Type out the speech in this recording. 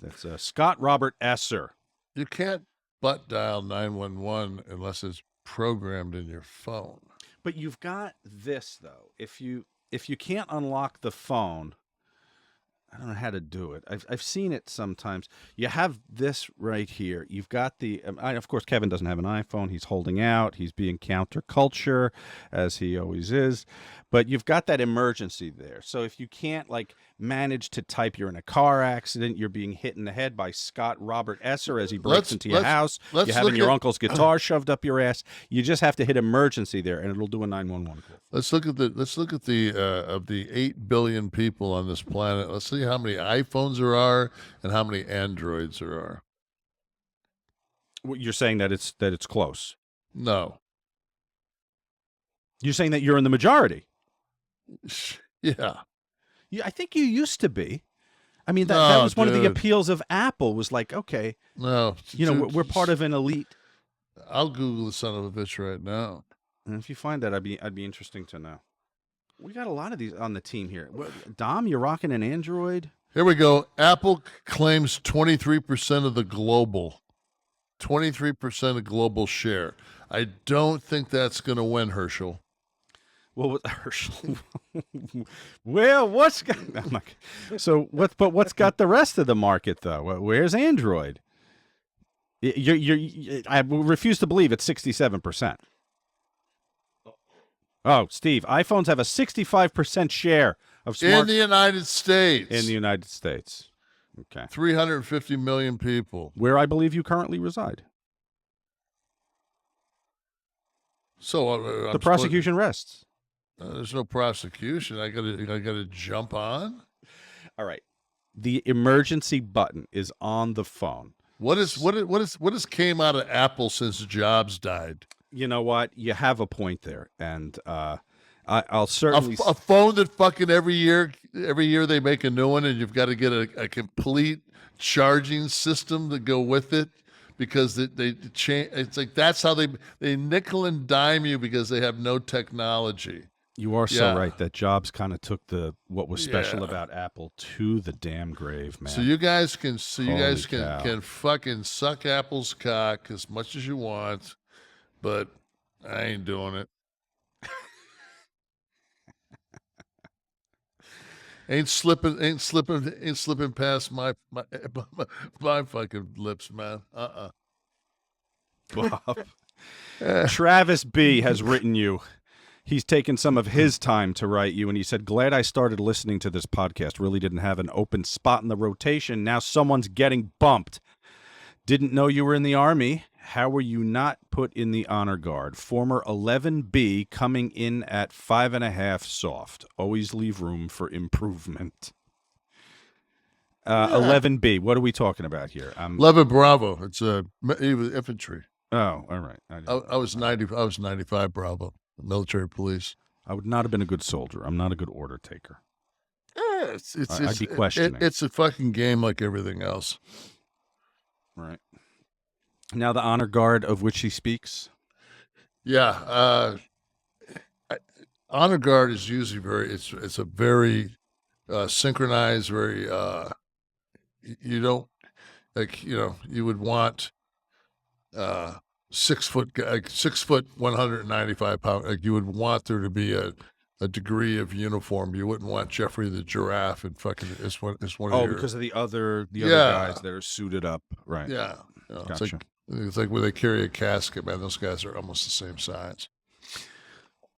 That's Scott Robert Esser. You can't butt dial 911 unless it's programmed in your phone. But you've got this though. If you can't unlock the phone, I don't know how to do it. I've seen it sometimes. You have this right here. You've got the. Of course, Kevin doesn't have an iPhone. He's holding out. He's being counterculture, as he always is. But you've got that emergency there. So if you can't manage to type, you're in a car accident, you're being hit in the head by Scott Robert Esser as he breaks into your house. You're having your uncle's guitar shoved up your ass. You just have to hit emergency there, and it'll do a 911 call. Let's look at the of the 8 billion people on this planet. Let's see how many iPhones there are and how many Androids there are. You're saying that it's close. No. You're saying that you're in the majority. Yeah. Yeah, I think you used to be. I mean, that was one of the appeals of Apple was like, okay, no, we're part of an elite. I'll Google the son of a bitch right now. And if you find that, I'd be interesting to know. We got a lot of these on the team here. Dom, you're rocking an Android? Here we go. Apple claims 23% of the global. 23% of global share. I don't think that's going to win, Herschel. Well, Herschel. Well, what's got what's got the rest of the market though? Where's Android? I refuse to believe it's 67%. Oh, Steve, iPhones have a 65% share of smart in the United States. In the United States. Okay. 350 million people. Where I believe you currently reside. So the prosecution rests. There's no prosecution. I gotta jump on. All right. The emergency button is on the phone. What has came out of Apple since Jobs died? You know what? You have a point there, and I'll certainly a phone that fucking every year they make a new one, and you've got to get a complete charging system to go with it. Because they change, it's like that's how they nickel and dime you because they have no technology. You are so right that Jobs kind of took what was special about Apple to the damn grave, man. So you guys can can fucking suck Apple's cock as much as you want, but I ain't doing it. Ain't slipping past my fucking lips, man. Bob. Travis B has written you. He's taken some of his time to write you, and he said, glad I started listening to this podcast. Really didn't have an open spot in the rotation. Now someone's getting bumped. Didn't know you were in the Army. How were you not put in the honor guard? Former 11B coming in at 5.5 soft. Always leave room for improvement. 11B, what are we talking about here? 11 Bravo. It's infantry. Oh, all right. I was 95 Bravo, military police. I would not have been a good soldier. I'm not a good order taker. I'd be questioning. It's a fucking game like everything else. Right. Now the honor guard of which he speaks. Yeah. Honor guard is usually it's a very synchronized, very you don't you would want 6 foot 195 pounds. Like you would want there to be a degree of uniform. You wouldn't want Jeffrey the giraffe and fucking it's one of your, because of the other guys that are suited up, right? Yeah. Gotcha. It's like when they carry a casket, man, those guys are almost the same size.